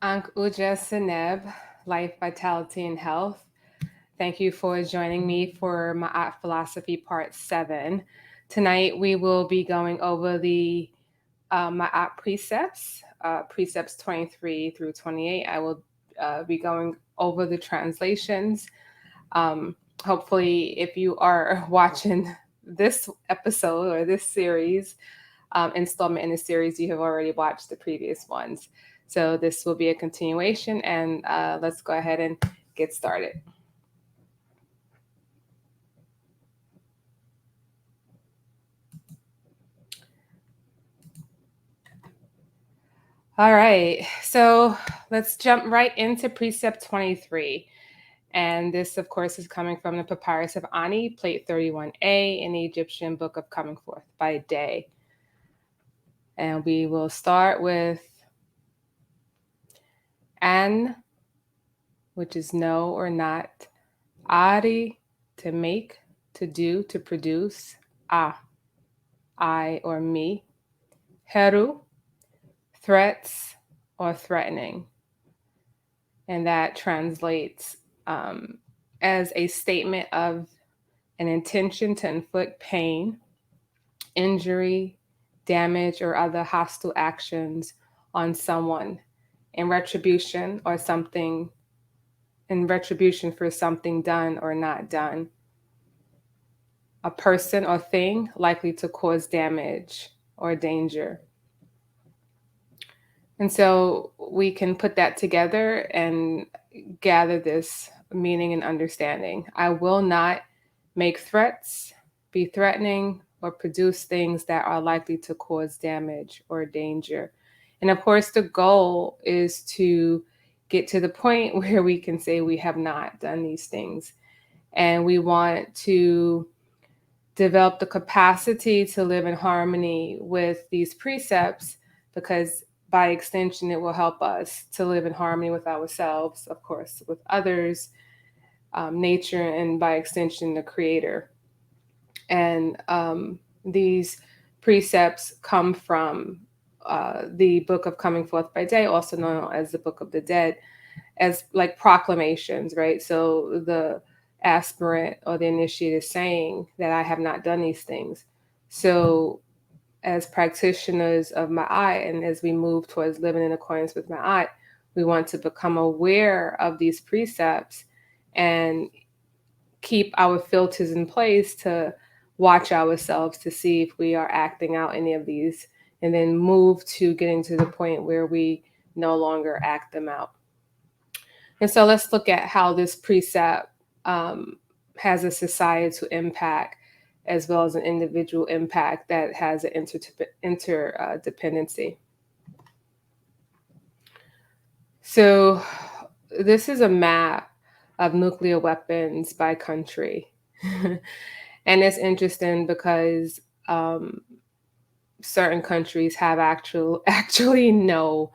Ankh Uja Seneb, Life, Vitality, and Health. Thank you for joining me for MAAT Philosophy Part 7. Tonight we will be going over the MAAT Precepts, Precepts 23 through 28. I will be going over the translations. Hopefully, if you are watching this episode or this series, installment in the series, you have already watched the previous ones. So this will be a continuation, and let's go ahead and get started. All right, so let's jump right into Precept 23. And this, of course, is coming from the Papyrus of Ani, Plate 31a, in the Egyptian Book of Coming Forth by Day. And we will start with An, which is no or not. Ari, to make, to do, to produce. I or me. Heru, threats or threatening. And that translates as a statement of an intention to inflict pain, injury, damage, or other hostile actions on someone in retribution or something in retribution for something done or not done. A person or thing likely to cause damage or danger. And so we can put that together and gather this meaning and understanding. I will not make threats, be threatening, or produce things that are likely to cause damage or danger. And of course, the goal is to get to the point where we can say we have not done these things. And we want to develop the capacity to live in harmony with these precepts, because by extension, it will help us to live in harmony with ourselves, of course, with others, nature, and by extension, the Creator. And these precepts come from the Book of Coming Forth by Day, also known as the Book of the Dead, as like proclamations, right? So the aspirant or the initiate is saying that I have not done these things. So as practitioners of Maa't, and as we move towards living in accordance with Maa't, we want to become aware of these precepts and keep our filters in place to watch ourselves to see if we are acting out any of these, and then move to getting to the point where we no longer act them out. And so let's look at how this precept has a societal impact as well as an individual impact that has an interdependency. So this is a map of nuclear weapons by country. And it's interesting because certain countries have actually no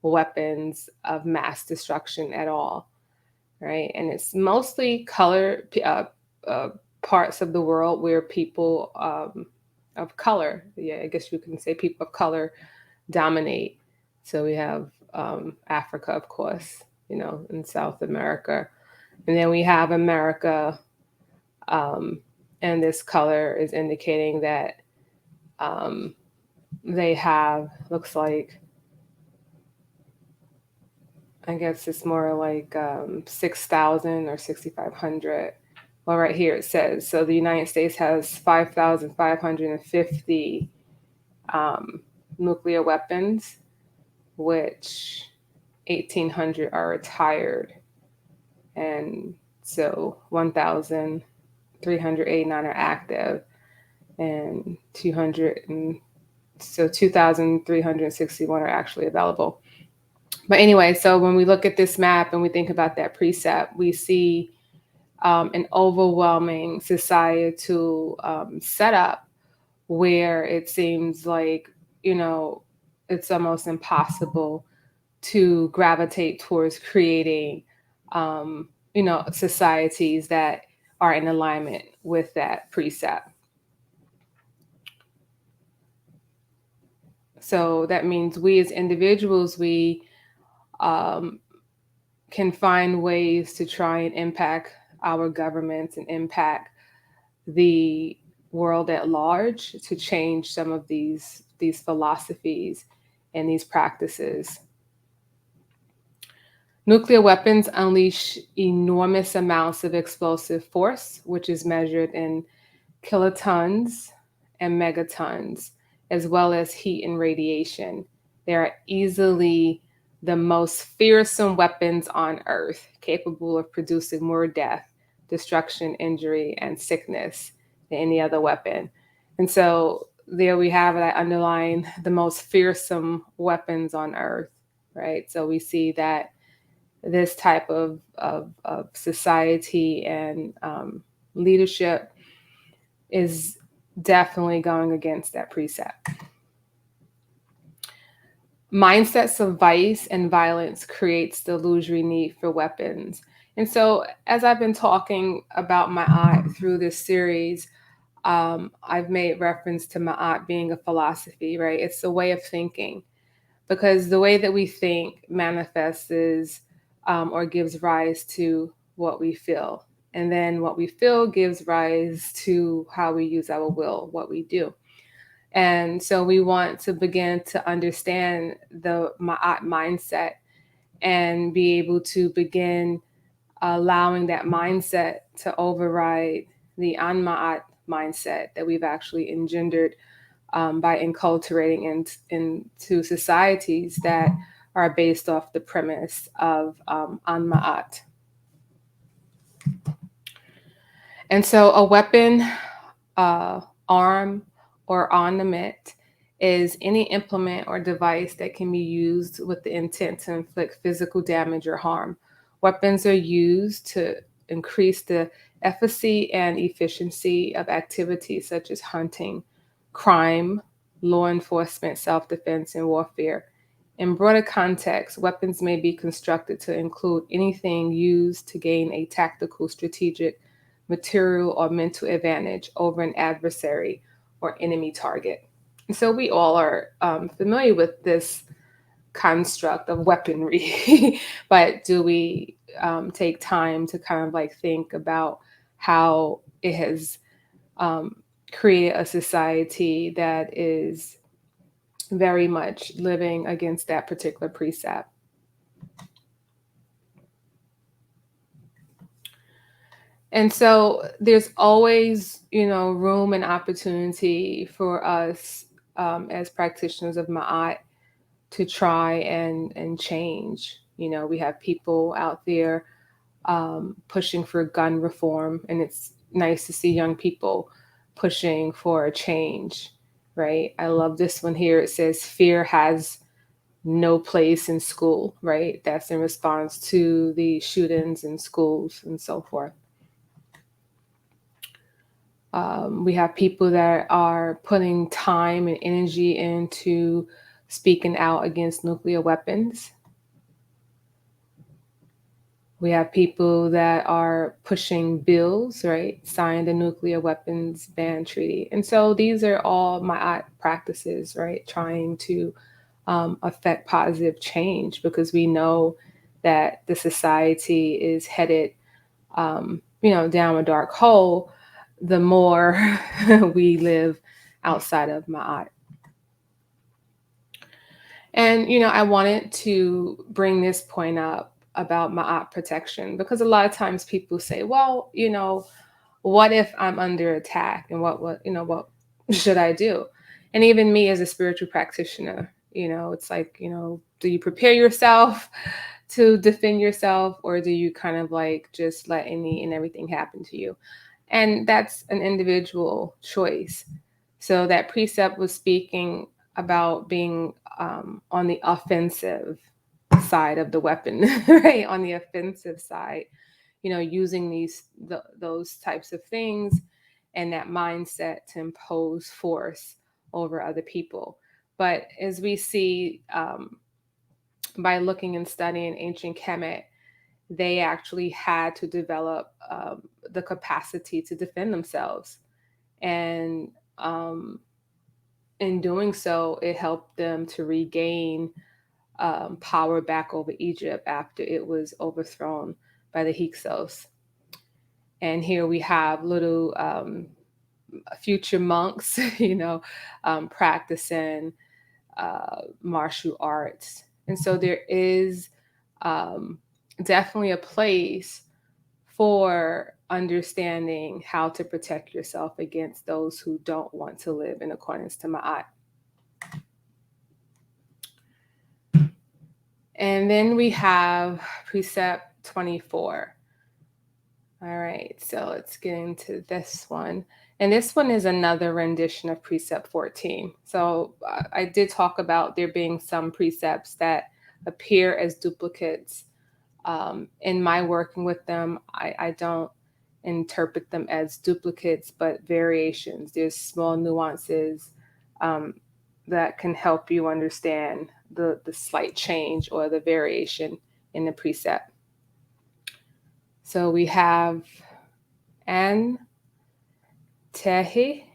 weapons of mass destruction at all, right? And it's mostly parts of the world where people of color, yeah, I guess you can say people of color dominate. So we have Africa, of course, in South America. And then we have America, and this color is indicating that they have, looks like, I guess it's more like 6,000 or 6,500. Well, right here it says, so the United States has 5,550 nuclear weapons, which 1,800 are retired. And so 1,389 are active, and 2,361 are actually available. But anyway, so when we look at this map and we think about that precept, we see an overwhelming societal setup where it seems like, it's almost impossible to gravitate towards creating, societies that are in alignment with that precept. So that means we as individuals, we um, can find ways to try and impact our governments and impact the world at large to change some of these philosophies and these practices. Nuclear weapons unleash enormous amounts of explosive force, which is measured in kilotons and megatons, as well as heat and radiation. They are easily the most fearsome weapons on Earth, capable of producing more death, destruction, injury, and sickness than any other weapon. And so there we have it. I underline the most fearsome weapons on Earth, right? So we see that this type of society and leadership is definitely going against that precept. Mindsets of vice and violence creates the illusory need for weapons. And so, as I've been talking about Maa't through this series, I've made reference to Maa't being a philosophy, right? It's a way of thinking, because the way that we think manifests or gives rise to what we feel. And then what we feel gives rise to how we use our will, what we do. And so we want to begin to understand the Ma'at mindset and be able to begin allowing that mindset to override the Anma'at mindset that we've actually engendered by enculturating into societies that are based off the premise of Anma'at. And so a weapon, arm, or ornament is any implement or device that can be used with the intent to inflict physical damage or harm. Weapons are used to increase the efficacy and efficiency of activities such as hunting, crime, law enforcement, self-defense, and warfare. In broader context, weapons may be constructed to include anything used to gain a tactical, strategic, material, or mental advantage over an adversary or enemy target. And so we all are familiar with this construct of weaponry, but do we take time to kind of like think about how it has created a society that is very much living against that particular precept? And so there's always, room and opportunity for us as practitioners of Ma'at to try and change. We have people out there pushing for gun reform, and it's nice to see young people pushing for a change, right? I love this one here. It says, fear has no place in school, right? That's in response to the shootings in schools and so forth. We have people that are putting time and energy into speaking out against nuclear weapons. We have people that are pushing bills, right? Sign the nuclear weapons ban treaty. And so these are all my practices, right? Trying to affect positive change, because we know that the society is headed, down a dark hole the more we live outside of Ma'at. And, I wanted to bring this point up about Ma'at protection, because a lot of times people say, well, what if I'm under attack, and what should I do? And even me as a spiritual practitioner, it's like, do you prepare yourself to defend yourself, or do you kind of like just let any and everything happen to you? And that's an individual choice. So that precept was speaking about being on the offensive side of the weapon, right? On the offensive side, using those types of things and that mindset to impose force over other people. But as we see by looking and studying ancient Kemet, they actually had to develop the capacity to defend themselves. And in doing so, it helped them to regain power back over Egypt after it was overthrown by the Hyksos. And here we have little future monks, practicing martial arts. And so there is definitely a place for understanding how to protect yourself against those who don't want to live in accordance to Maa't. And then we have Precept 24. All right, so let's get into this one. And this one is another rendition of Precept 14. So I did talk about there being some precepts that appear as duplicates. In my working with them, I don't interpret them as duplicates, but variations. There's small nuances that can help you understand the slight change or the variation in the precept. So we have an tehi,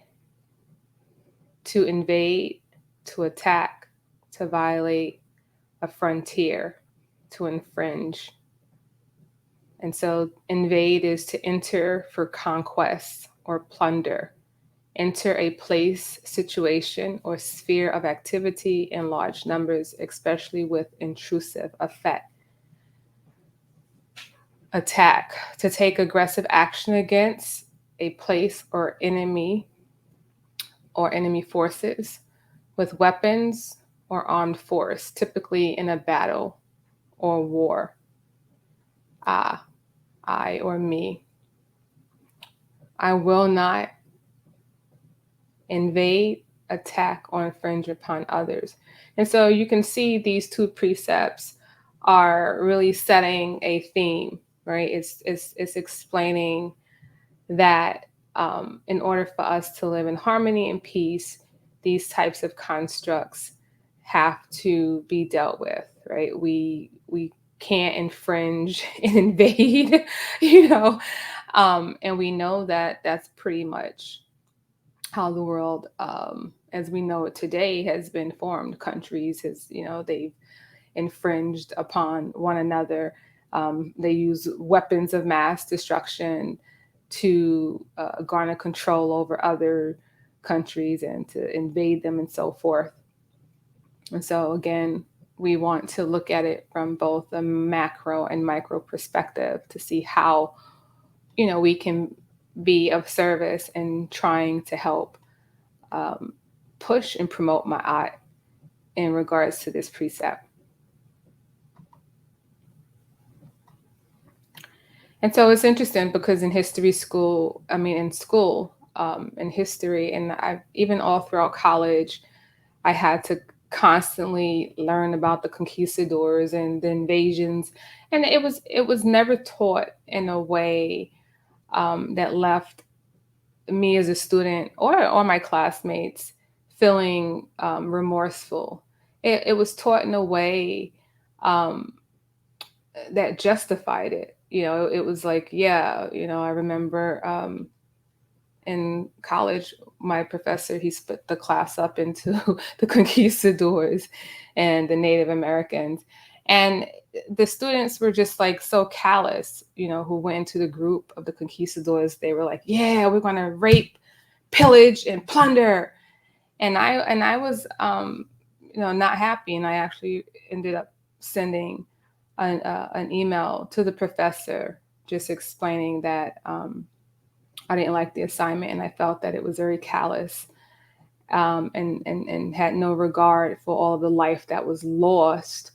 to invade, to attack, to violate a frontier, to infringe. And so invade is to enter for conquest or plunder, enter a place, situation, or sphere of activity in large numbers, especially with intrusive effect. Attack, to take aggressive action against a place or enemy forces with weapons or armed force, typically in a battle or war. I or me. I will not invade, attack, or infringe upon others. And so you can see these two precepts are really setting a theme, right? It's explaining that in order for us to live in harmony and peace, these types of constructs have to be dealt with, right? We can't infringe and invade, and we know that that's pretty much how the world, as we know it today, has been formed. Countries they've infringed upon one another. They use weapons of mass destruction to garner control over other countries and to invade them and so forth. And so again, we want to look at it from both a macro and micro perspective to see how, we can be of service in trying to help push and promote Maa't in regards to this precept. And so it's interesting because in history school, in history, and I even all throughout college, I had to constantly learn about the conquistadors and the invasions, and it was never taught in a way that left me as a student or my classmates feeling remorseful. It was taught in a way that justified it. It was like, yeah, I remember in college, my professor, he split the class up into the conquistadors and the Native Americans. And the students were just like so callous, who went into the group of the conquistadors. They were like, yeah, we're going to rape, pillage, and plunder. And I was, not happy. And I actually ended up sending an email to the professor just explaining that I didn't like the assignment and I felt that it was very callous and had no regard for all of the life that was lost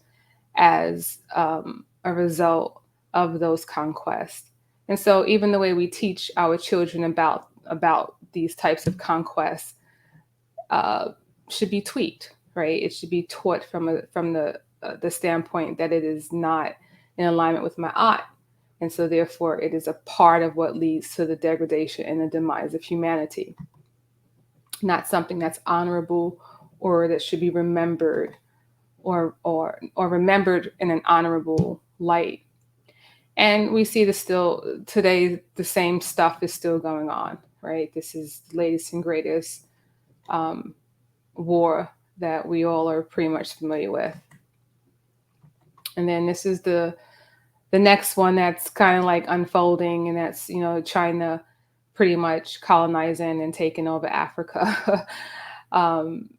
as a result of those conquests. And so even the way we teach our children about these types of conquests should be tweaked, right? It should be taught from the standpoint that it is not in alignment with Maa't. And so therefore it is a part of what leads to the degradation and the demise of humanity. Not something that's honorable or that should be remembered or remembered in an honorable light. And we see still today, the same stuff is still going on, right? This is the latest and greatest war that we all are pretty much familiar with. And then this is the next one that's kind of like unfolding, and that's, China pretty much colonizing and taking over Africa. um,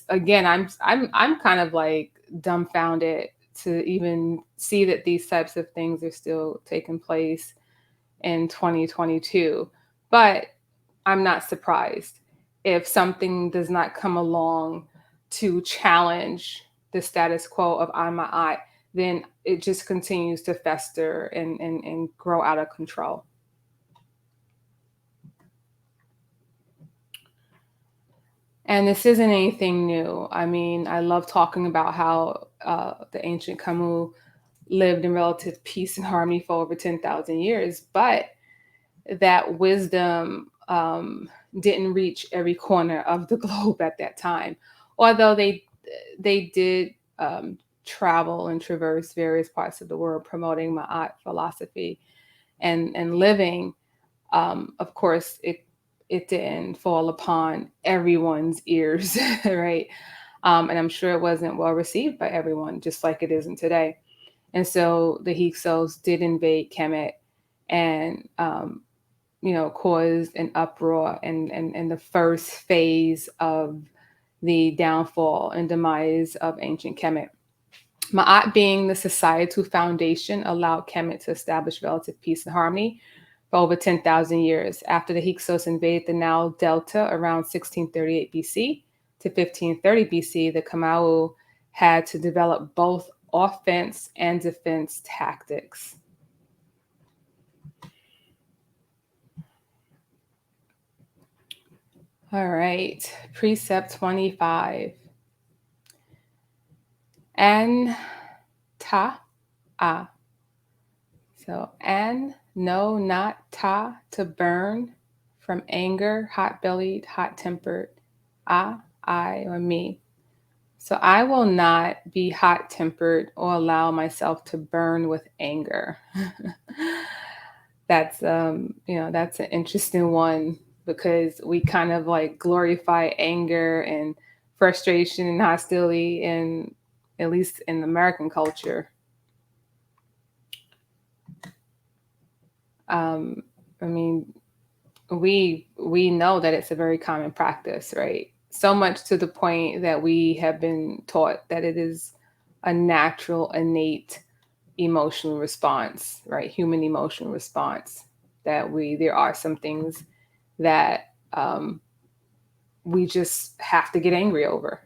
again, I'm kind of like dumbfounded to even see that these types of things are still taking place in 2022. But I'm not surprised if something does not come along to challenge the status quo of on my eye, then it just continues to fester and grow out of control. And this isn't anything new. I mean, I love talking about how the ancient Camus lived in relative peace and harmony for over 10,000 years, but that wisdom didn't reach every corner of the globe at that time. Although they did travel and traverse various parts of the world promoting Maa't philosophy and living. Of course, it didn't fall upon everyone's ears, right? And I'm sure it wasn't well received by everyone, just like it isn't today. And so the Hyksos did invade Kemet and caused an uproar and the first phase of the downfall and demise of ancient Kemet. Ma'at being the societal foundation allowed Kemet to establish relative peace and harmony for over 10,000 years. After the Hyksos invaded the Nile Delta around 1638 BC to 1530 BC, the Kamau had to develop both offense and defense tactics. All right, Precept 25. An ta a. So an, no, not ta, to burn, from anger, hot-bellied, hot-tempered, I, or me. So I will not be hot-tempered or allow myself to burn with anger. That's that's an interesting one, because we kind of like glorify anger and frustration and hostility in, at least in American culture. I mean, we know that it's a very common practice, right? So much to the point that we have been taught that it is a natural, innate emotional response, right? Human emotional response. That there are some things that we just have to get angry over.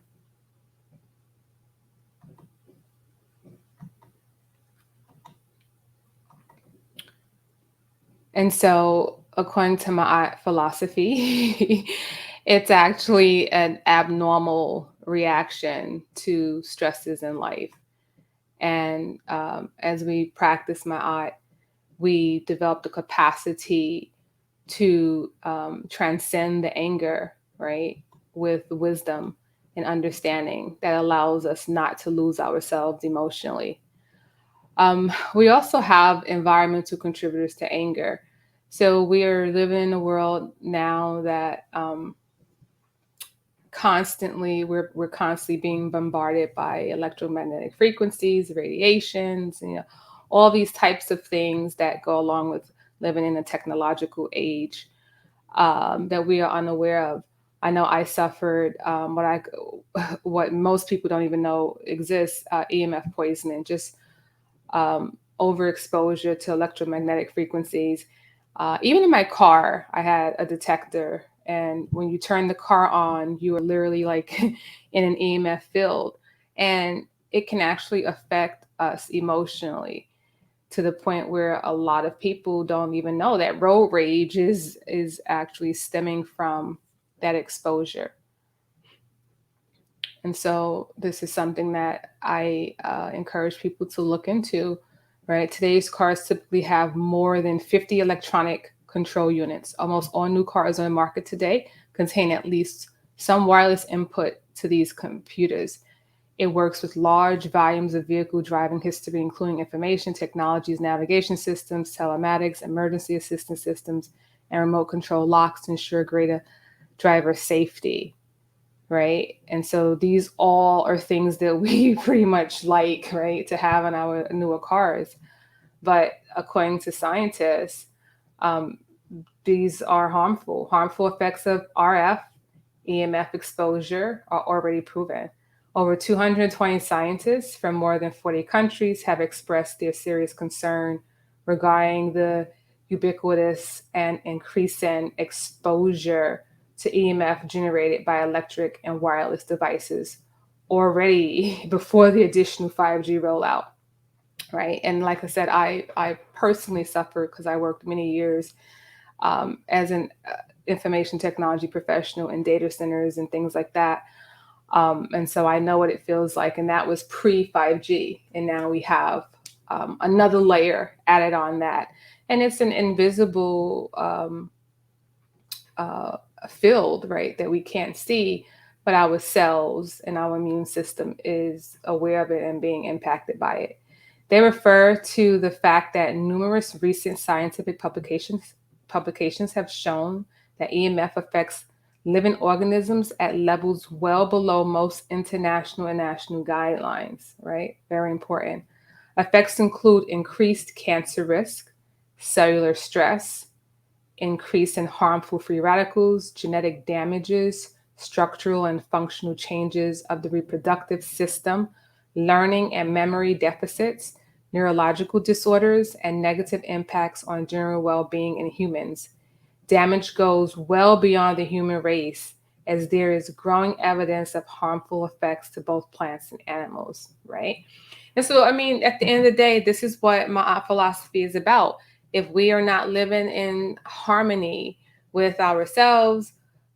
And so, according to my philosophy, it's actually an abnormal reaction to stresses in life. And as we practice Maa't, we develop the capacity to transcend the anger, right, with wisdom and understanding that allows us not to lose ourselves emotionally. We also have environmental contributors to anger. So we are living in a world now that we're constantly being bombarded by electromagnetic frequencies, radiations, all these types of things that go along with living in a technological age that we are unaware of. I know I suffered what most people don't even know exists, EMF poisoning, just overexposure to electromagnetic frequencies. Even in my car, I had a detector, and when you turn the car on, you are literally like in an EMF field, and it can actually affect us emotionally to the point where a lot of people don't even know that road rage is actually stemming from that exposure. And so this is something that I encourage people to look into, right? Today's cars typically have more than 50 electronic control units. Almost all new cars on the market today contain at least some wireless input to these computers. It works with large volumes of vehicle driving history, including information technologies, navigation systems, telematics, emergency assistance systems, and remote control locks to ensure greater driver safety. right? And so these all are things that we pretty much like, right, to have in our newer cars. But according to scientists, um, these are harmful. Harmful effects of RF, EMF exposure are already proven. Over 220 scientists from more than 40 countries have expressed their serious concern regarding the ubiquitous and increasing exposure to EMF generated by electric and wireless devices already before the additional 5G rollout, right? And like I said, I personally suffered because I worked many years as an information technology professional in data centers and things like that. And so I know what it feels like. And that was pre 5G. And now we have another layer added on that. And it's an invisible field, right, that we can't see, but our cells and our immune system is aware of it and being impacted by it. They refer to the fact that numerous recent scientific publications have shown that EMF affects living organisms at levels well below most international and national guidelines, right? Very important. Effects include increased cancer risk, cellular stress, increase in harmful free radicals, genetic damages, structural and functional changes of the reproductive system, learning and memory deficits, neurological disorders, and negative impacts on general well being in humans. Damage goes well beyond the human race, as there is growing evidence of harmful effects to both plants and animals, right? And so, I mean, at the end of the day, this is what my philosophy is about. If we are not living in harmony with ourselves,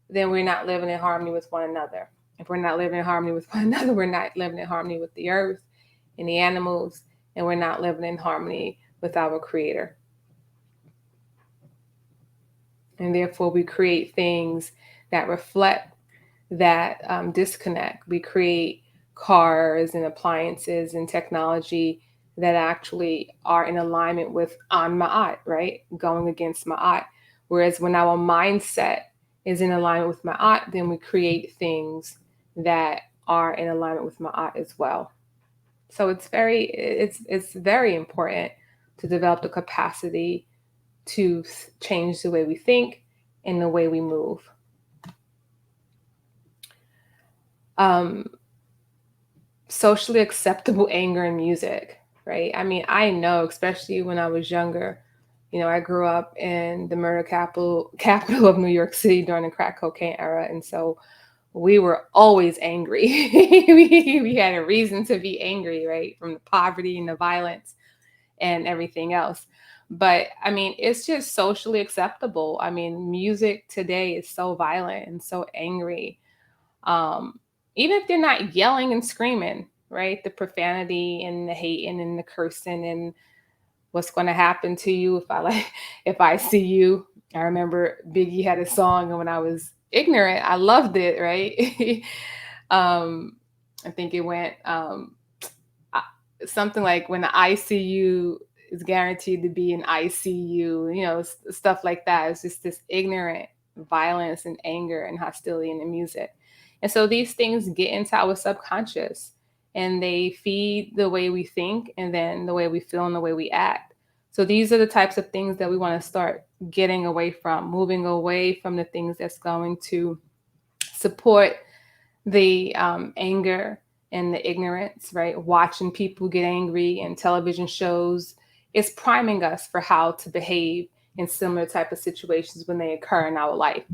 then we're not living in harmony with one another. If we're not living in harmony with one another, we're not living in harmony with the earth and the animals, and we're not living in harmony with our Creator. And therefore, we create things that reflect that disconnect. We create cars and appliances and technology that actually are in alignment with on Maa't, right? Going against Maa't. Whereas when our mindset is in alignment with Maa't, then we create things that are in alignment with Maa't as well. So it's very important to develop the capacity to change the way we think and the way we move. Socially acceptable anger in music, right? I mean, I know, especially when I was younger, I grew up in the murder capital of New York City during the crack cocaine era, and so we were always angry. we had a reason to be angry, right? From the poverty and the violence and everything else. But I mean, it's just socially acceptable. I mean, music today is so violent and so angry. Um, Even if they're not yelling and screaming, right? The profanity and the hating and the cursing and what's going to happen to you if I see you. I remember Biggie had a song, and when I was ignorant, I loved it, right? I think it went something like, when the ICU is guaranteed to be an ICU, stuff like that. It's just this ignorant violence and anger and hostility in the music. And so these things get into our subconscious and they feed the way we think and then the way we feel and the way we act. So these are the types of things that we want to start getting away from, moving away from the things that's going to support the anger and the ignorance, right? Watching people get angry and television shows is priming us for how to behave in similar type of situations when they occur in our life.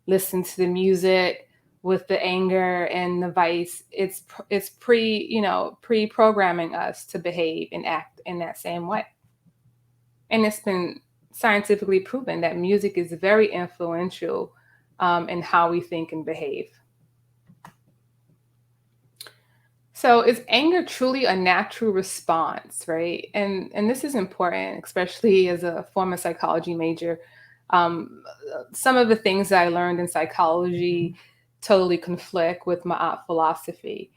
Listen to the music with the anger and the vice. It's pre-programming us to behave and act in that same way. And it's been scientifically proven that music is very influential in how we think and behave. So is anger truly a natural response, right? And this is important, especially as a former psychology major. Some of the things that I learned in psychology totally conflict with Maa't philosophy.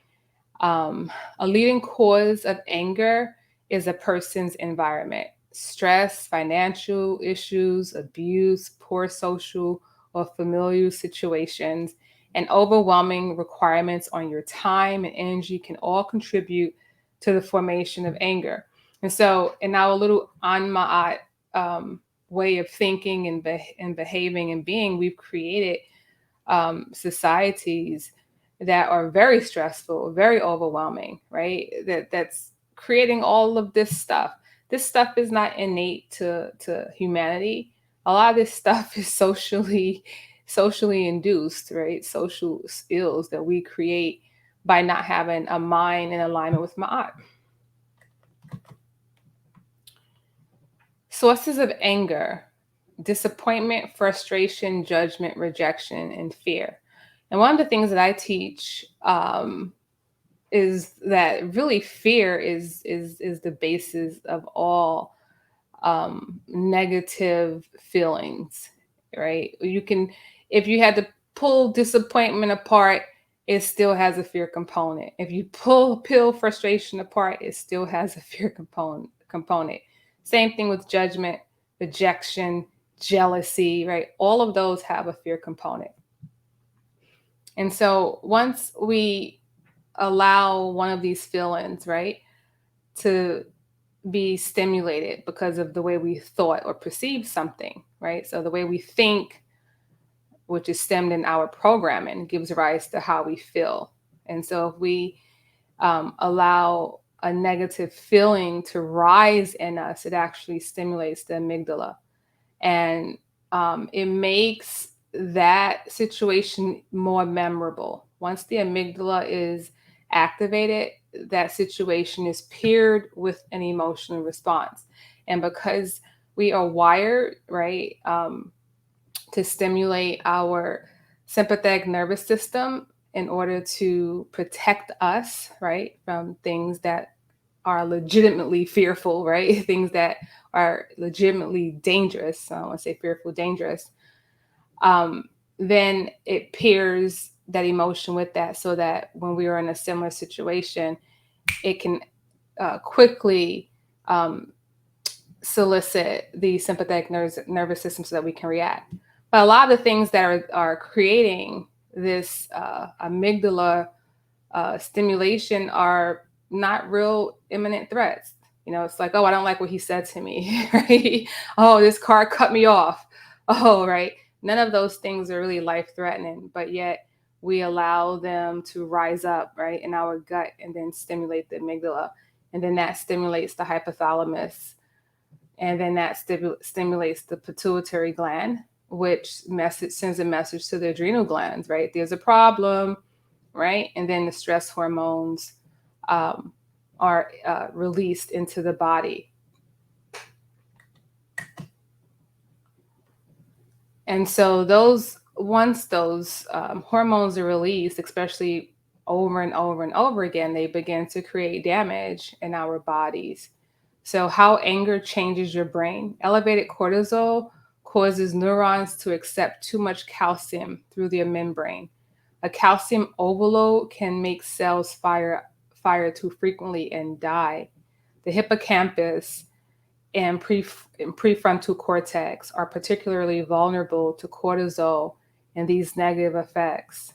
A leading cause of anger is a person's environment. Stress, financial issues, abuse, poor social or familial situations, and overwhelming requirements on your time and energy can all contribute to the formation of anger. And so, in our little Maa't way of thinking and behaving and being, we've created societies that are very stressful, very overwhelming, right? That's creating all of this stuff. This stuff is not innate to humanity. A lot of this stuff is socially induced, right? Social skills that we create by not having a mind in alignment with Ma'at. Sources of anger: disappointment, frustration, judgment, rejection, and fear. And one of the things that I teach is that really fear is the basis of all negative feelings, right? You can, if you had to pull disappointment apart, it still has a fear component. If you peel frustration apart, it still has a fear component. Same thing with judgment, rejection, jealousy, right? All of those have a fear component. And so once we allow one of these feelings, right, to be stimulated because of the way we thought or perceived something, right? So the way we think, which is stemmed in our programming, gives rise to how we feel. And so if we allow a negative feeling to rise in us, it actually stimulates the amygdala. And it makes that situation more memorable. Once the amygdala is activated, that situation is paired with an emotional response. And because we are wired, right, to stimulate our sympathetic nervous system in order to protect us, right, from things that are legitimately fearful, right? Things that are legitimately dangerous. I don't want to say fearful, dangerous. Then it pairs that emotion with that so that when we are in a similar situation, it can quickly solicit the sympathetic nervous system so that we can react. But a lot of the things that are creating this amygdala stimulation are not real imminent threats. You know, it's like, oh, I don't like what he said to me, right? Oh, this car cut me off. Oh, right. None of those things are really life threatening, but yet we allow them to rise up, right, in our gut and then stimulate the amygdala. And then that stimulates the hypothalamus. And then that stimulates the pituitary gland, which sends a message to the adrenal glands, right? There's a problem, right? And then the stress hormones are released into the body. And so once those hormones are released, especially over and over and over again, they begin to create damage in our bodies. So how anger changes your brain: elevated cortisol causes neurons to accept too much calcium through the membrane. A calcium overload can make cells fire too frequently and die. The hippocampus and prefrontal cortex are particularly vulnerable to cortisol and these negative effects.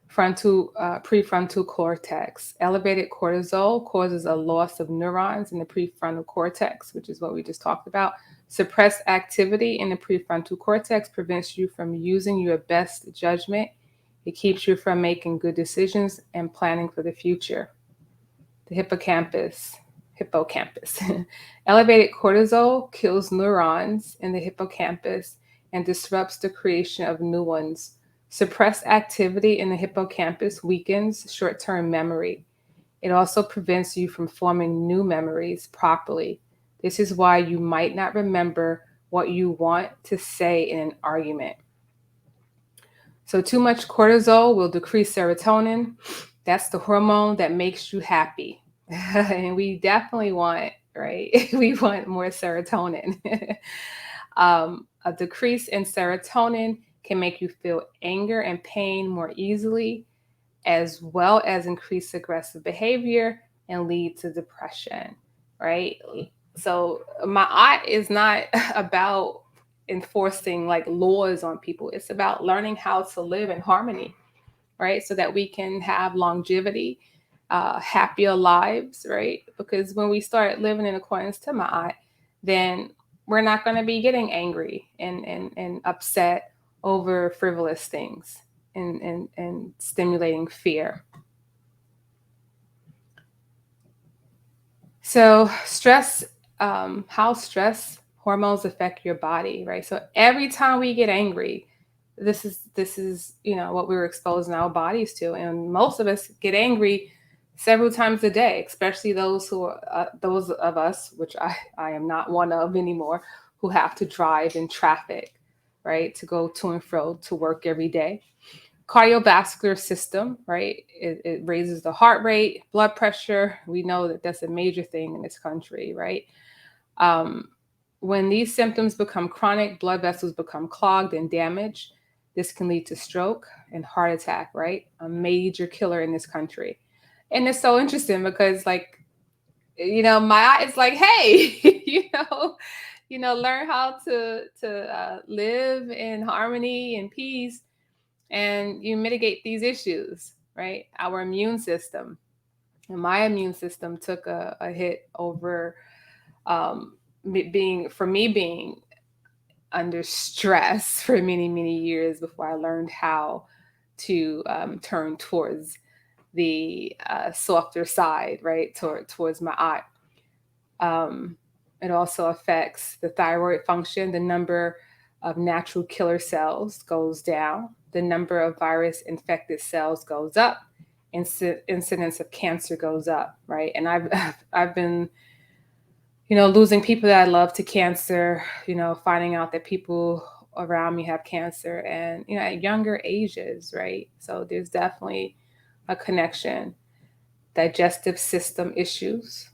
Prefrontal cortex. Elevated cortisol causes a loss of neurons in the prefrontal cortex, which is what we just talked about. Suppressed activity in the prefrontal cortex prevents you from using your best judgment. It keeps you from making good decisions and planning for the future. The hippocampus. Elevated cortisol kills neurons in the hippocampus and disrupts the creation of new ones. Suppressed activity in the hippocampus weakens short-term memory. It also prevents you from forming new memories properly. This is why you might not remember what you want to say in an argument. So too much cortisol will decrease serotonin. That's the hormone that makes you happy. And we definitely want, right? We want more serotonin. A decrease in serotonin can make you feel anger and pain more easily, as well as increase aggressive behavior and lead to depression, right? So Maa't is not about enforcing like laws on people. It's about learning how to live in harmony, right? So that we can have longevity, happier lives, right? Because when we start living in accordance to Ma'at, then we're not going to be getting angry and upset over frivolous things and stimulating fear. So stress, how stress hormones affect your body, right? So every time we get angry, this is what we're exposing our bodies to, and most of us get angry several times a day, especially those of us, which I am not one of anymore, who have to drive in traffic, right, to go to and fro to work every day. Cardiovascular system, right? It raises the heart rate, blood pressure. We know that that's a major thing in this country, right? Um, when these symptoms become chronic, blood vessels become clogged and damaged. This can lead to stroke and heart attack, right? A major killer in this country. And it's so interesting because, like, my eye is like, hey, learn how to live in harmony and peace, and you mitigate these issues, right? Our immune system. And my immune system took a hit over being under stress for many, many years before I learned how to turn towards the softer side, right? Towards my eye. Um, it also affects the thyroid function. The number of natural killer cells goes down. The number of virus infected cells goes up. Incidence of cancer goes up, right? And I've been, losing people that I love to cancer. Finding out that people around me have cancer, and at younger ages, right? So there's definitely a connection. Digestive system issues,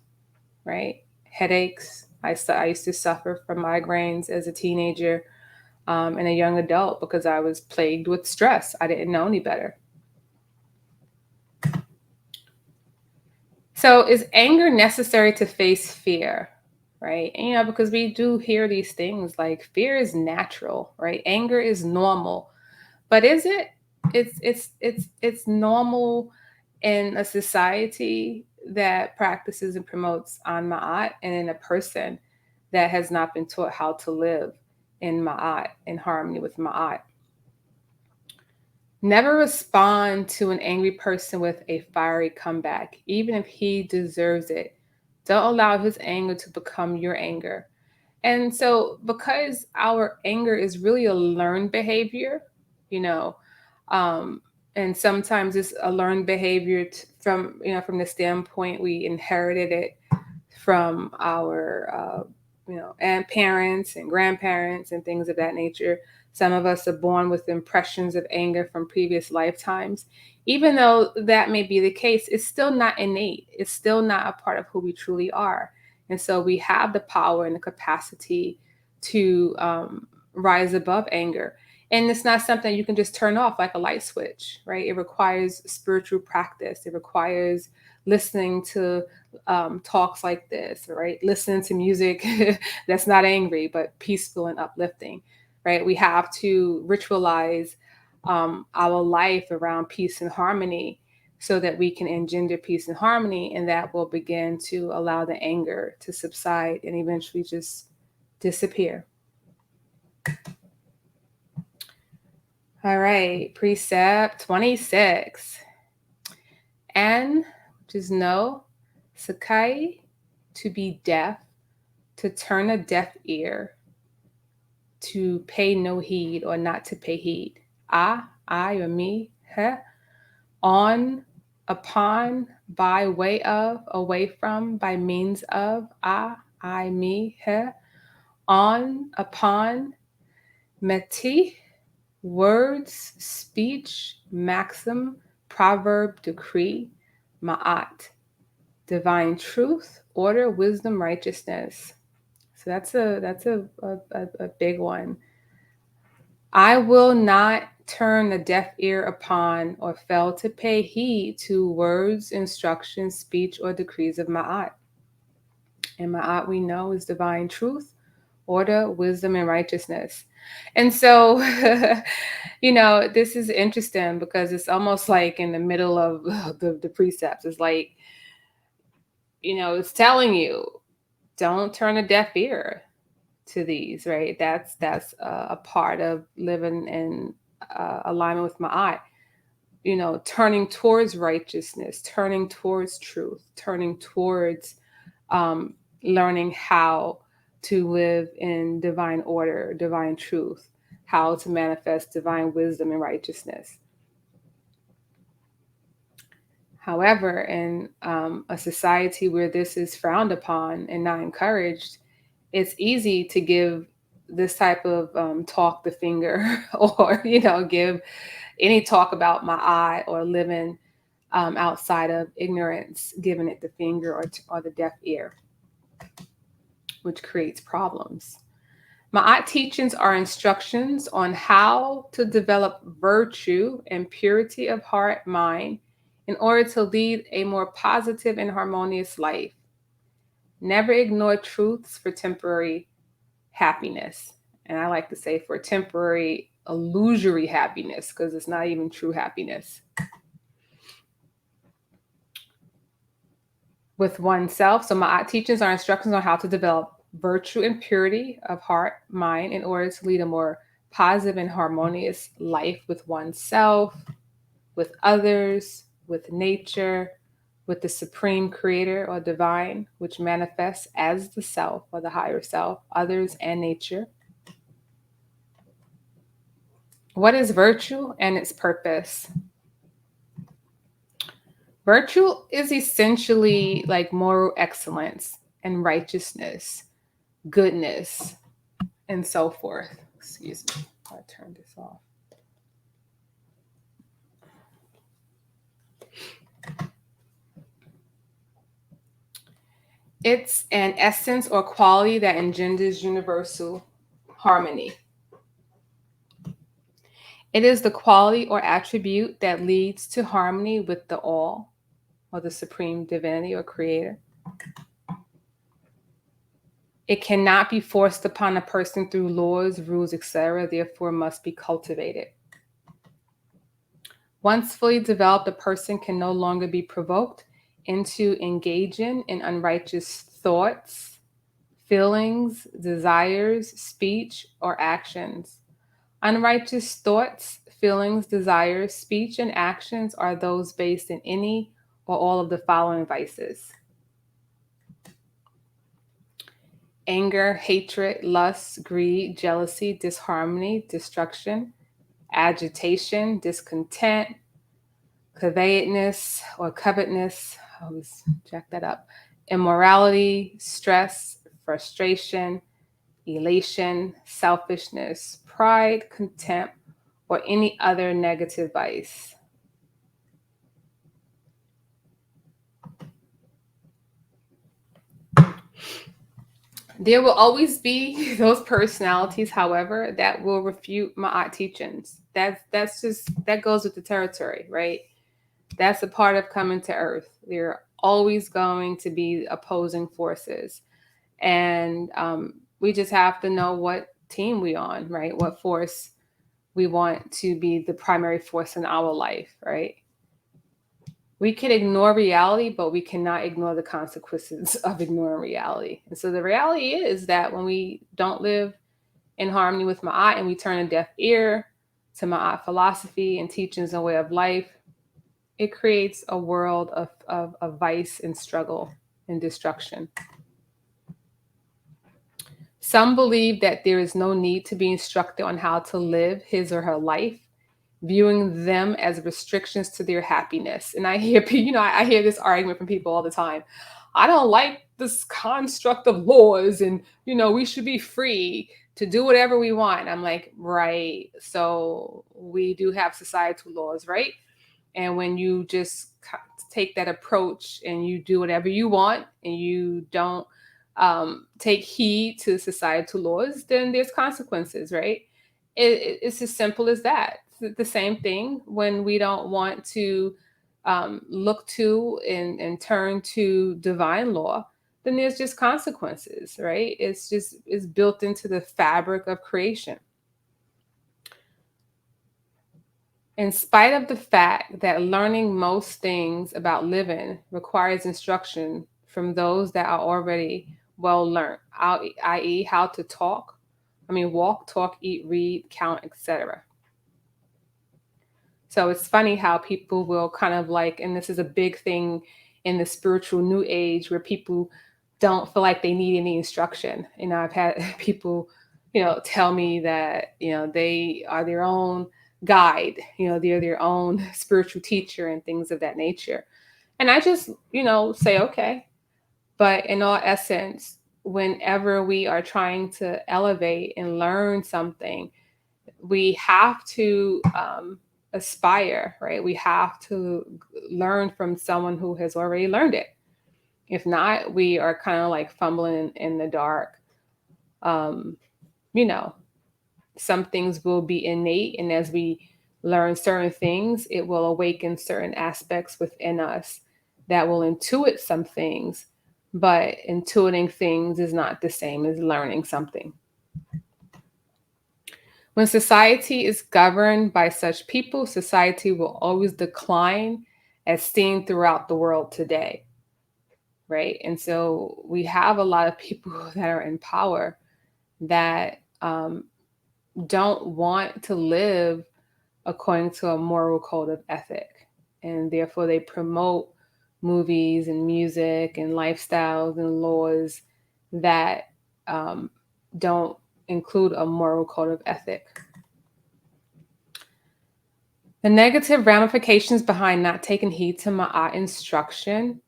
right? Headaches. I used to suffer from migraines as a teenager and a young adult because I was plagued with stress. I didn't know any better. So, is anger necessary to face fear? Right? And, because we do hear these things like fear is natural, right? Anger is normal. But is it? It's normal in a society that practices and promotes on Ma'at, and in a person that has not been taught how to live in Ma'at, in harmony with Ma'at. Never respond to an angry person with a fiery comeback, even if he deserves it. Don't allow his anger to become your anger. And so, because our anger is really a learned behavior, you know, um, and sometimes it's a learned behavior from the standpoint we inherited it from our, and parents and grandparents and things of that nature. Some of us are born with impressions of anger from previous lifetimes. Even though that may be the case, it's still not innate. It's still not a part of who we truly are. And so we have the power and the capacity to rise above anger. And it's not something you can just turn off like a light switch, right? It requires spiritual practice. It requires listening to talks like this, right? Listening to music that's not angry, but peaceful and uplifting, right? We have to ritualize our life around peace and harmony so that we can engender peace and harmony, and that will begin to allow the anger to subside and eventually just disappear. All right, precept 26. N, which is no, Sakai, to be deaf, to turn a deaf ear, to pay no heed or not to pay heed. I or me, he, on, upon, by way of, away from, by means of, I, me, he, on, upon, meti, words, speech, maxim, proverb, decree, ma'at, divine truth, order, wisdom, righteousness. So that's a big one. I will not turn a deaf ear upon or fail to pay heed to words, instructions, speech, or decrees of Ma'at. And Ma'at, we know, is divine truth, order, wisdom, and righteousness. And so, this is interesting because it's almost like in the middle of the precepts. It's like, it's telling you, don't turn a deaf ear to these, right? That's a part of living in alignment with Maa't. Turning towards righteousness, turning towards truth, turning towards um, learning how to live in divine order, divine truth, how to manifest divine wisdom and righteousness. However, in a society where this is frowned upon and not encouraged, it's easy to give this type of talk the finger or, give any talk about Maa't or living outside of ignorance, giving it the finger or the deaf ear, which creates problems. Maa't teachings are instructions on how to develop virtue and purity of heart, mind, in order to lead a more positive and harmonious life. Never ignore truths for temporary happiness. And I like to say for temporary illusory happiness, because it's not even true happiness. With oneself. So Maa't teachings are instructions on how to develop virtue and purity of heart, mind, in order to lead a more positive and harmonious life with oneself, with others, with nature, with the supreme creator or divine, which manifests as the self or the higher self, others, and nature. What is virtue and its purpose? Virtue is essentially like moral excellence and righteousness, goodness, and so forth. Excuse me, I turned this off. It's an essence or quality that engenders universal harmony. It is the quality or attribute that leads to harmony with the all or the supreme divinity or creator. It cannot be forced upon a person through laws, rules, etc., therefore must be cultivated. Once fully developed, a person can no longer be provoked into engaging in unrighteous thoughts, feelings, desires, speech, or actions. Unrighteous thoughts, feelings, desires, speech, and actions are those based in any or all of the following vices: anger, hatred, lust, greed, jealousy, disharmony, destruction, agitation, discontent, covetousness or covetousness, I always jack that up, immorality, stress, frustration, elation, selfishness, pride, contempt, or any other negative vice. There will always be those personalities, however, that will refute Maa't teachings. That goes with the territory, right? That's a part of coming to Earth. There are always going to be opposing forces, and we just have to know what team we on, right? What force we want to be the primary force in our life, right? We can ignore reality, but we cannot ignore the consequences of ignoring reality. And so the reality is that when we don't live in harmony with Maa't and we turn a deaf ear to Maa't philosophy and teachings and way of life, it creates a world of vice and struggle and destruction. Some believe that there is no need to be instructed on how to live his or her life, viewing them as restrictions to their happiness. And I hear, I hear this argument from people all the time. I don't like this construct of laws, and we should be free to do whatever we want. I'm like, right. So we do have societal laws, right? And when you just take that approach and you do whatever you want and you don't take heed to societal laws, then there's consequences, right? It's as simple as that. It's the same thing when we don't want to look to and turn to divine law. then there's just consequences, right? It's built into the fabric of creation. In spite of the fact that learning most things about living requires instruction from those that are already well learned, i.e., how to walk, talk, eat, read, count, etc. So it's funny how people will kind of like, and this is a big thing in the spiritual new age where people don't feel like they need any instruction. I've had people, tell me that, they are their own guide, they're their own spiritual teacher and things of that nature. And I just, say, okay. But in all essence, whenever we are trying to elevate and learn something, we have to aspire, right? We have to learn from someone who has already learned it. If not, we are kind of like fumbling in the dark. Um, you know, some things will be innate, and as we learn certain things, it will awaken certain aspects within us that will intuit some things. But intuiting things is not the same as learning something. When society is governed by such people, society will always decline, as seen throughout the world today, right? And so we have a lot of people that are in power that don't want to live according to a moral code of ethic. And therefore, they promote movies and music and lifestyles and laws that don't include a moral code of ethic. The negative ramifications behind not taking heed to Ma'at instruction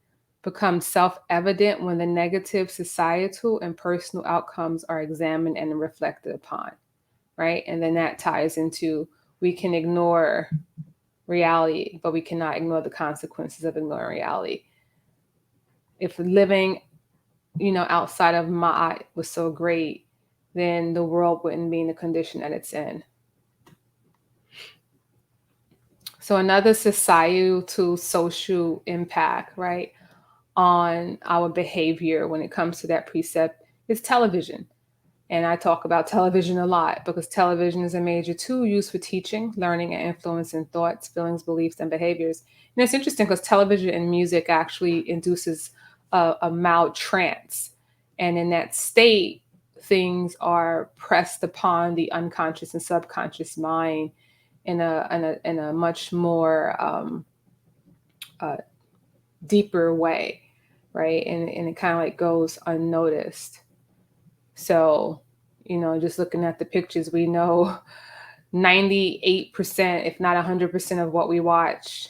become self-evident when the negative societal and personal outcomes are examined and reflected upon, right? And then that ties into, we can ignore reality, but we cannot ignore the consequences of ignoring reality. If living, outside of Ma'at was so great, then the world wouldn't be in the condition that it's in. So another societal social impact, right, on our behavior when it comes to that precept is television. And I talk about television a lot because television is a major tool used for teaching, learning, and influencing thoughts, feelings, beliefs, and behaviors. And it's interesting because television and music actually induces a mild trance. And in that state, things are pressed upon the unconscious and subconscious mind in a much more deeper way, right? And it kind of like goes unnoticed. So, just looking at the pictures, we know 98%, if not 100% of what we watch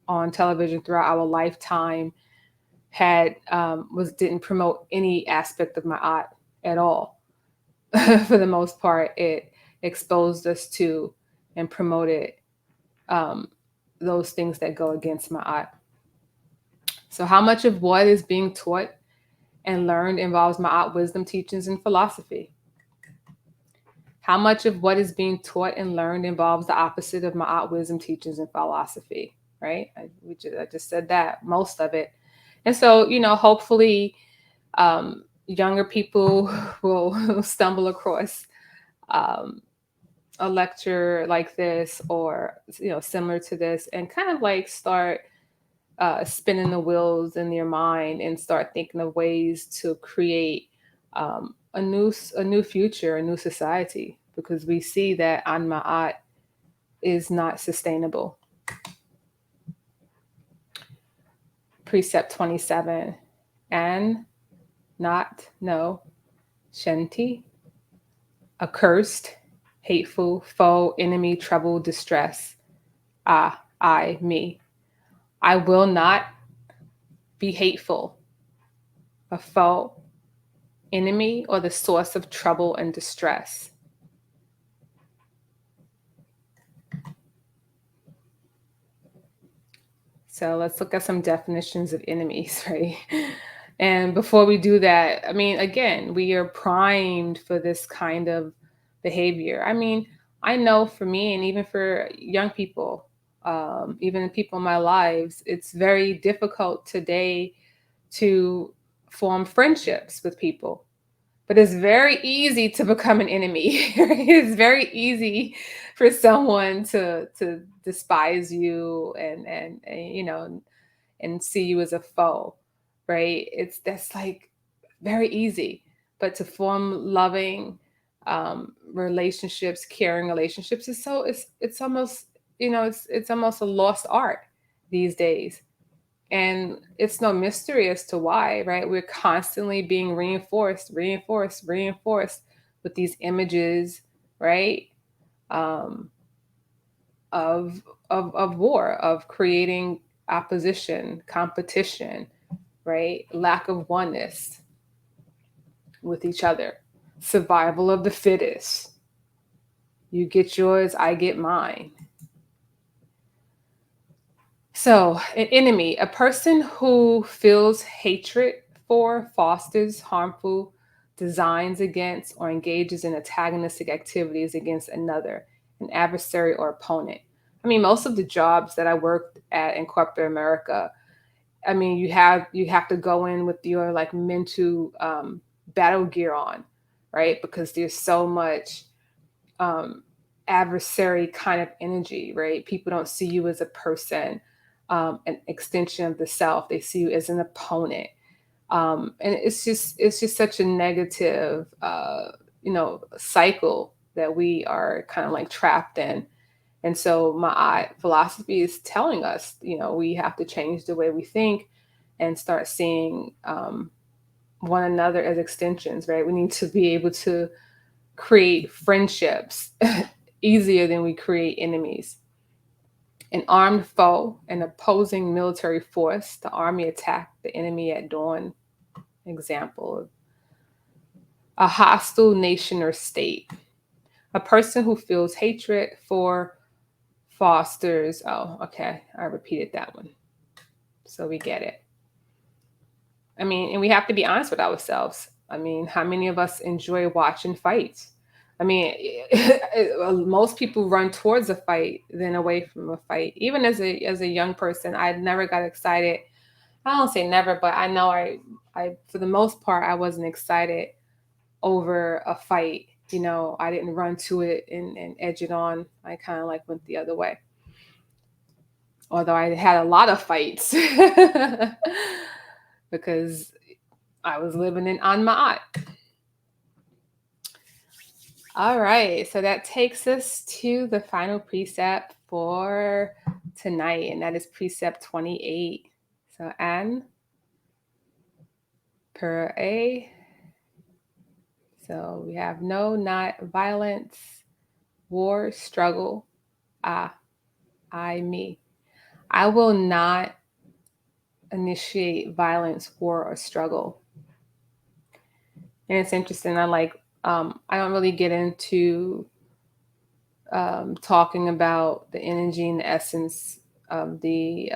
on television throughout our lifetime didn't promote any aspect of Ma'at at all. For the most part, it exposed us to and promoted those things that go against Ma'at. So how much of what is being taught and learned involves Ma'at wisdom teachings and philosophy? How much of what is being taught and learned involves the opposite of Ma'at wisdom teachings and philosophy, right? I just said that, most of it. And so, hopefully younger people will stumble across a lecture like this or, similar to this and kind of like start spinning the wheels in their mind and start thinking of ways to create a new future, a new society, because we see that on Ma'at is not sustainable. Precept 27, and not, no, shanti, accursed, hateful, foe, enemy, trouble, distress. I, me. I will not be hateful, a foe, enemy, or the source of trouble and distress. So let's look at some definitions of enemies, right? And before we do that, again, we are primed for this kind of behavior. I know for me and even for young people, even people in my lives, it's very difficult today to form friendships with people. But it's very easy to become an enemy. It's very easy for someone to despise you and and see you as a foe, right? That's like very easy. But to form loving relationships, caring relationships is so it's almost it's almost a lost art these days. And it's no mystery as to why, right? We're constantly being reinforced with these images, right? Um, of war, of creating opposition, competition, right? Lack of oneness with each other, survival of the fittest. You get yours, I get mine. So, an enemy, a person who feels hatred for, fosters harmful designs against, or engages in antagonistic activities against another, an adversary or opponent. I mean, most of the jobs that I worked at in corporate America, I mean, you have to go in with your like mental battle gear on, right? Because there's so much um, adversary kind of energy, right? People don't see you as a person, an extension of the self. They see you as an opponent, and it's just such a negative, cycle that we are kind of like trapped in. And so my philosophy is telling us, we have to change the way we think and start seeing one another as extensions, right? We need to be able to create friendships easier than we create enemies. An armed foe, an opposing military force, the army attacked the enemy at dawn. Example: a hostile nation or state. A person who feels hatred for, fosters. Oh, okay. I repeated that one. So we get it. I mean, and we have to be honest with ourselves. I mean, how many of us enjoy watching fights? I mean, most people run towards a fight than away from a fight. Even as a young person, I never got excited. I don't say never, but I know I for the most part I wasn't excited over a fight. I didn't run to it and edge it on. I kind of like went the other way. Although I had a lot of fights because I was living on Maa't. All right, so that takes us to the final precept for tonight, and that is precept 28. So, an, per a. So we have no, not, violence, war, struggle, ah, I, me. I will not initiate violence, war, or struggle. And it's interesting. I don't really get into talking about the energy and the essence of the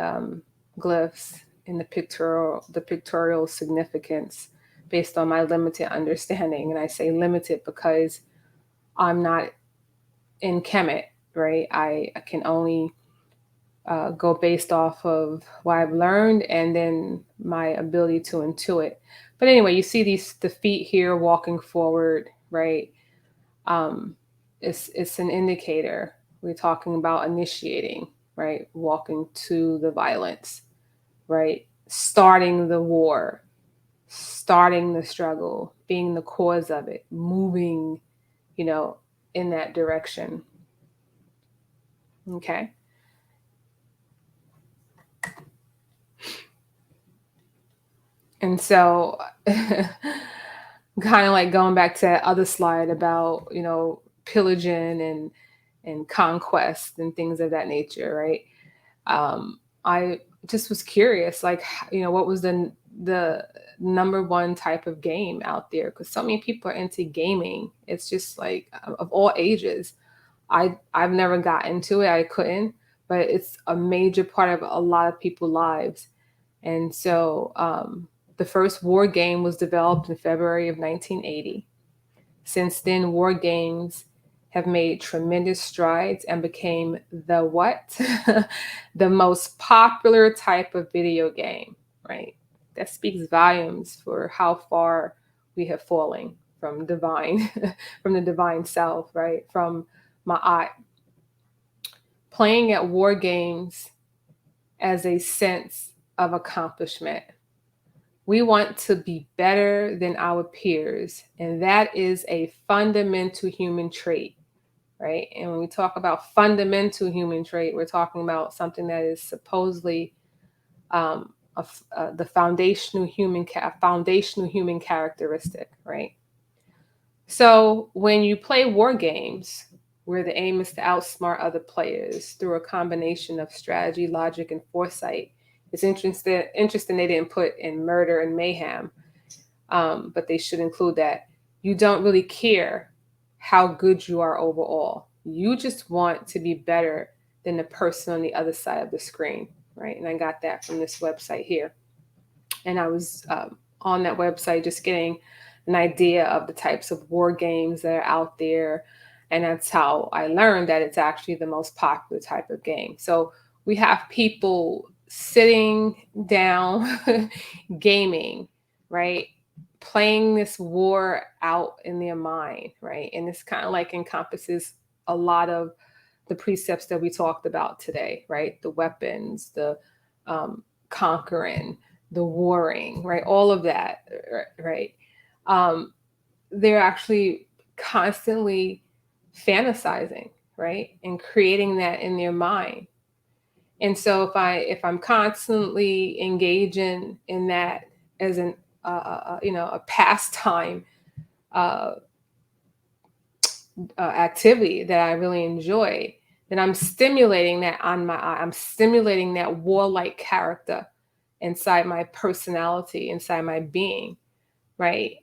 glyphs and the pictorial significance based on my limited understanding. And I say limited because I'm not in Kemet, right? I can only go based off of what I've learned and then my ability to intuit. But anyway, you see the feet here walking forward, right? Um, it's an indicator. We're talking about initiating, right? Walking to the violence, right? Starting the war, starting the struggle, being the cause of it, moving, in that direction. Okay. And so kind of like going back to that other slide about, pillaging and conquest and things of that nature, right? I just was curious, like, what was the number one type of game out there? Because so many people are into gaming. It's just like of all ages. I've never got into it. I couldn't, but it's a major part of a lot of people's lives. And so the first war game was developed in February of 1980. Since then, war games have made tremendous strides and became the what? The most popular type of video game, right? that speaks volumes for how far we have fallen from divine, from the divine self, right? From Maa't. Playing at war games as a sense of accomplishment. We want to be better than our peers, and that is a fundamental human trait, right? And when we talk about fundamental human trait, we're talking about something that is supposedly the foundational human characteristic, right? So when you play war games, where the aim is to outsmart other players through a combination of strategy, logic, and foresight, it's interesting they didn't put in murder and mayhem, but they should include that. You don't really care how good you are overall. You just want to be better than the person on the other side of the screen, right? And I got that from this website here. And I was on that website just getting an idea of the types of war games that are out there. And that's how I learned that it's actually the most popular type of game. So we have people sitting down, gaming, right? Playing this war out in their mind, right? And this kind of like encompasses a lot of the precepts that we talked about today, right? The weapons, the conquering, the warring, right? All of that, right? They're actually constantly fantasizing, right? And creating that in their mind. And so if I'm constantly engaging in that as an a pastime uh, activity that I really enjoy, then I'm stimulating that on my eye. I'm stimulating that warlike character inside my personality, inside my being, right?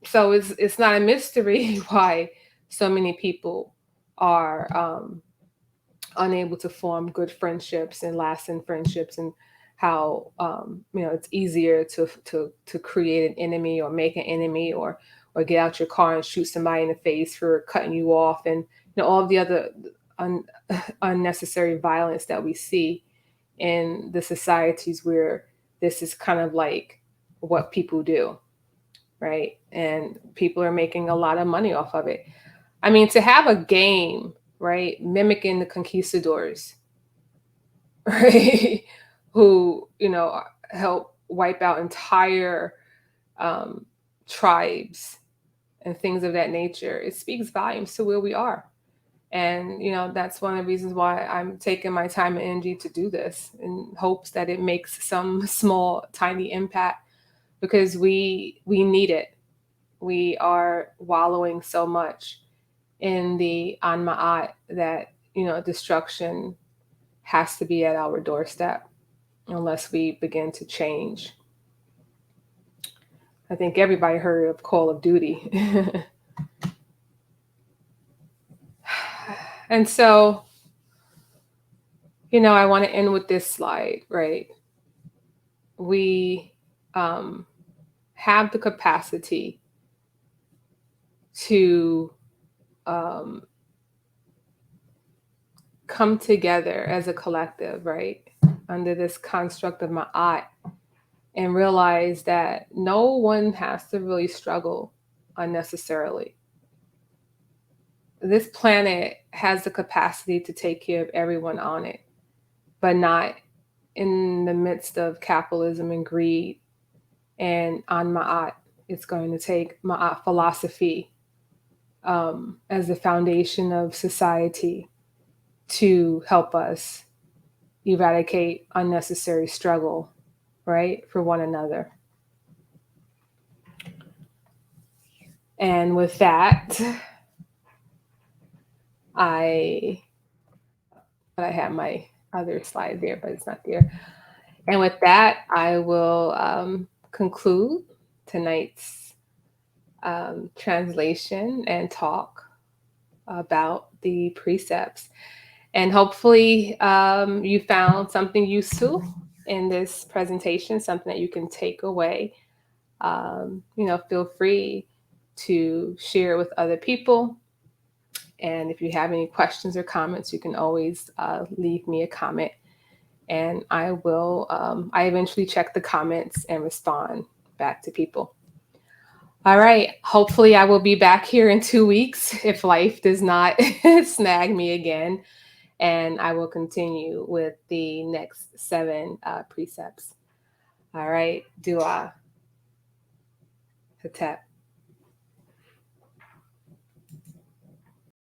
So it's not a mystery why so many people are unable to form good friendships and lasting friendships, and how it's easier to create an enemy or make an enemy, or get out your car and shoot somebody in the face for cutting you off, and all of the other unnecessary violence that we see in the societies where this is kind of like what people do, right? And people are making a lot of money off of it. I mean, to have a game, right, mimicking the conquistadors, right, who, help wipe out entire um, tribes and things of that nature, it speaks volumes to where we are. And, that's one of the reasons why I'm taking my time and energy to do this, in hopes that it makes some small, tiny impact, because we need it. We are wallowing so much in the Anma'at that, destruction has to be at our doorstep unless we begin to change. I think everybody heard of Call of Duty. And so, I want to end with this slide, right? We have the capacity to um, come together as a collective, right? Under this construct of Ma'at, and realize that no one has to really struggle unnecessarily. This planet has the capacity to take care of everyone on it, but not in the midst of capitalism and greed. And on Ma'at, it's going to take Ma'at philosophy as the foundation of society to help us eradicate unnecessary struggle, right, for one another. And with that, I have my other slide there, but it's not there. And with that, I will conclude tonight's translation and talk about the precepts. And hopefully you found something useful in this presentation, something that you can take away. Feel free to share with other people. And if you have any questions or comments, you can always leave me a comment. and I will, I eventually check the comments and respond back to people. All right. Hopefully, I will be back here in 2 weeks if life does not snag me again. And I will continue with the next 7 precepts. All right. Dua. Hatep.